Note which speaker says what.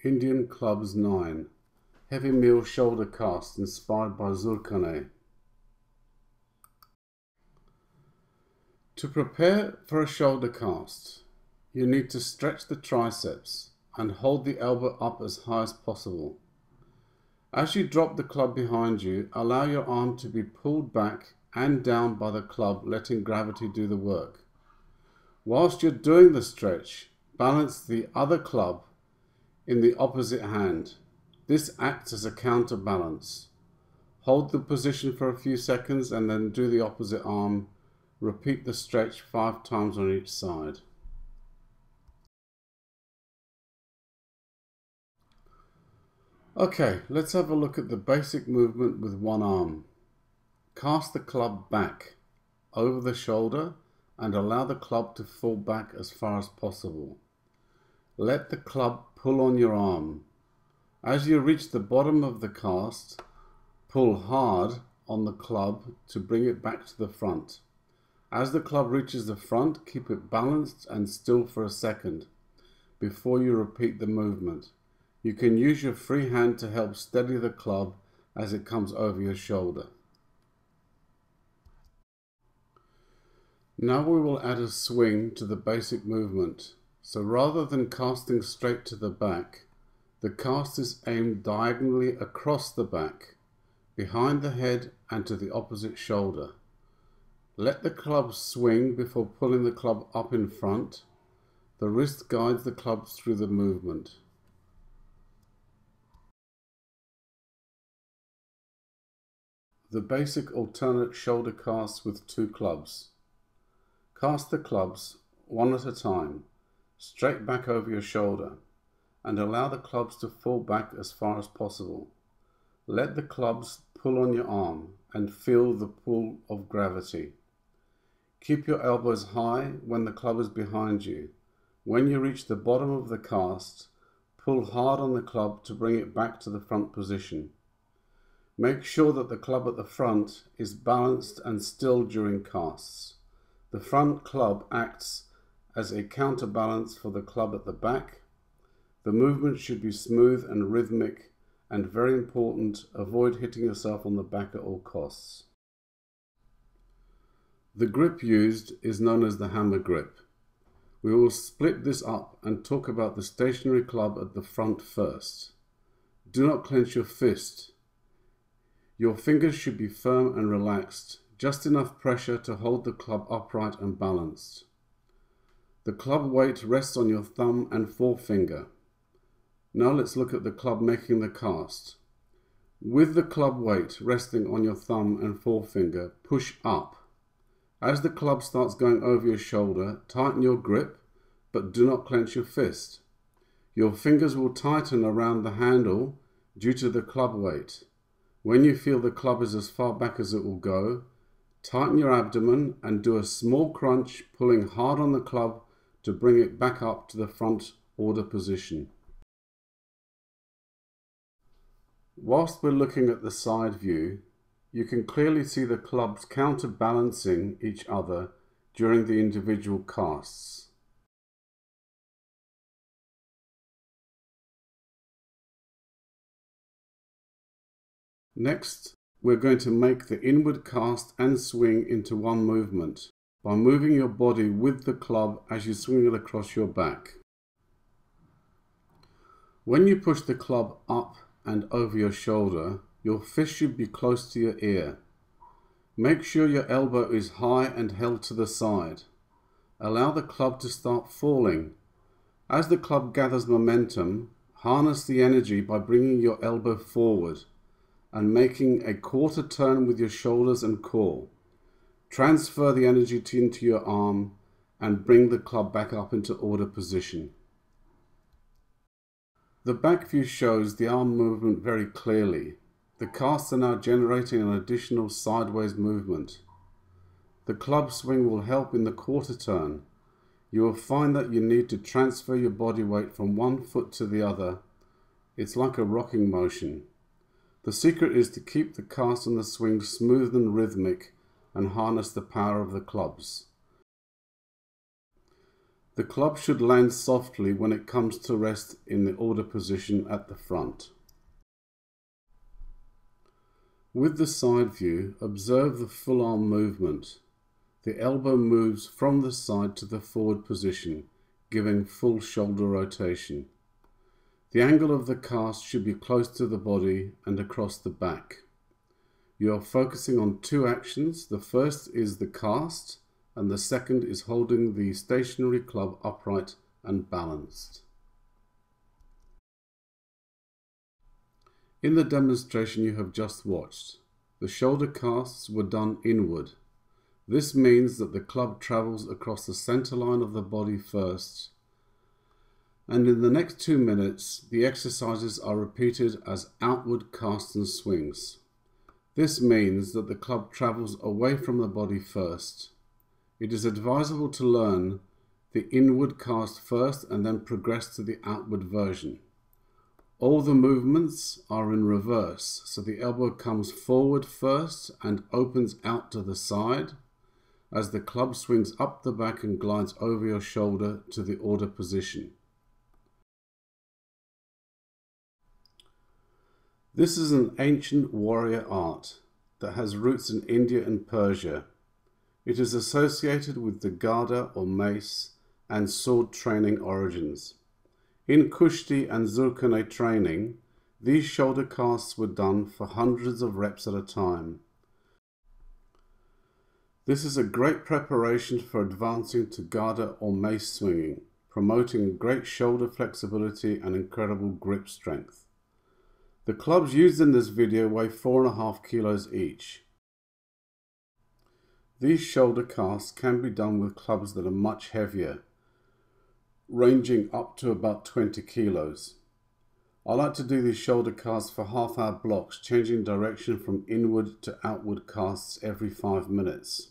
Speaker 1: Indian Clubs 9, Heavy Meal Shoulder Cast inspired by Zurkhane. To prepare for a shoulder cast, you need to stretch the triceps and hold the elbow up as high as possible. As you drop the club behind you, allow your arm to be pulled back and down by the club, letting gravity do the work. Whilst you're doing the stretch, balance the other club in the opposite hand. This acts as a counterbalance. Hold the position for a few seconds and then do the opposite arm. Repeat the stretch 5 times on each side. Okay, let's have a look at the basic movement with one arm. Cast the club back over the shoulder and allow the club to fall back as far as possible. Let the club pull on your arm. As you reach the bottom of the cast, pull hard on the club to bring it back to the front. As the club reaches the front, keep it balanced and still for a second before you repeat the movement. You can use your free hand to help steady the club as it comes over your shoulder. Now we will add a swing to the basic movement. So rather than casting straight to the back, the cast is aimed diagonally across the back, behind the head and to the opposite shoulder. Let the club swing before pulling the club up in front. The wrist guides the club through the movement. The basic alternate shoulder cast with 2 clubs. Cast the clubs one at a time, straight back over your shoulder, and allow the clubs to fall back as far as possible. Let the clubs pull on your arm and feel the pull of gravity. Keep your elbows high when the club is behind you. When you reach the bottom of the cast, pull hard on the club to bring it back to the front position. Make sure that the club at the front is balanced and still during casts. The front club acts as a counterbalance for the club at the back. The movement should be smooth and rhythmic, and very important, avoid hitting yourself on the back at all costs. The grip used is known as the hammer grip. We will split this up and talk about the stationary club at the front first. Do not clench your fist. Your fingers should be firm and relaxed, just enough pressure to hold the club upright and balanced. The club weight rests on your thumb and forefinger. Now let's look at the club making the cast. With the club weight resting on your thumb and forefinger, push up. As the club starts going over your shoulder, tighten your grip, but do not clench your fist. Your fingers will tighten around the handle due to the club weight. When you feel the club is as far back as it will go, tighten your abdomen and do a small crunch, pulling hard on the club to bring it back up to the front order position. Whilst we're looking at the side view, you can clearly see the clubs counterbalancing each other during the individual casts. Next, we're going to make the inward cast and swing into one movement by moving your body with the club as you swing it across your back. When you push the club up and over your shoulder, your fist should be close to your ear. Make sure your elbow is high and held to the side. Allow the club to start falling. As the club gathers momentum, harness the energy by bringing your elbow forward and making a quarter turn with your shoulders and core. Transfer the energy into your arm and bring the club back up into order position. The back view shows the arm movement very clearly. The casts are now generating an additional sideways movement. The club swing will help in the quarter turn. You will find that you need to transfer your body weight from one foot to the other. It's like a rocking motion. The secret is to keep the cast and the swing smooth and rhythmic and harness the power of the clubs. The club should land softly when it comes to rest in the order position at the front. With the side view, observe the full arm movement. The elbow moves from the side to the forward position, giving full shoulder rotation. The angle of the cast should be close to the body and across the back. You are focusing on two actions. The first is the cast, and the second is holding the stationary club upright and balanced. In the demonstration you have just watched, the shoulder casts were done inward. This means that the club travels across the center line of the body first, and in the next 2 minutes the exercises are repeated as outward casts and swings. This means that the club travels away from the body first. It is advisable to learn the inward cast first and then progress to the outward version. All the movements are in reverse, so the elbow comes forward first and opens out to the side as the club swings up the back and glides over your shoulder to the order position. This is an ancient warrior art that has roots in India and Persia. It is associated with the gada or mace and sword training origins. In Kushti and Zurkhane training, these shoulder casts were done for hundreds of reps at a time. This is a great preparation for advancing to gada or mace swinging, promoting great shoulder flexibility and incredible grip strength. The clubs used in this video weigh 4.5 kilos each. These shoulder casts can be done with clubs that are much heavier, ranging up to about 20 kilos. I like to do these shoulder casts for half-hour blocks, changing direction from inward to outward casts every 5 minutes.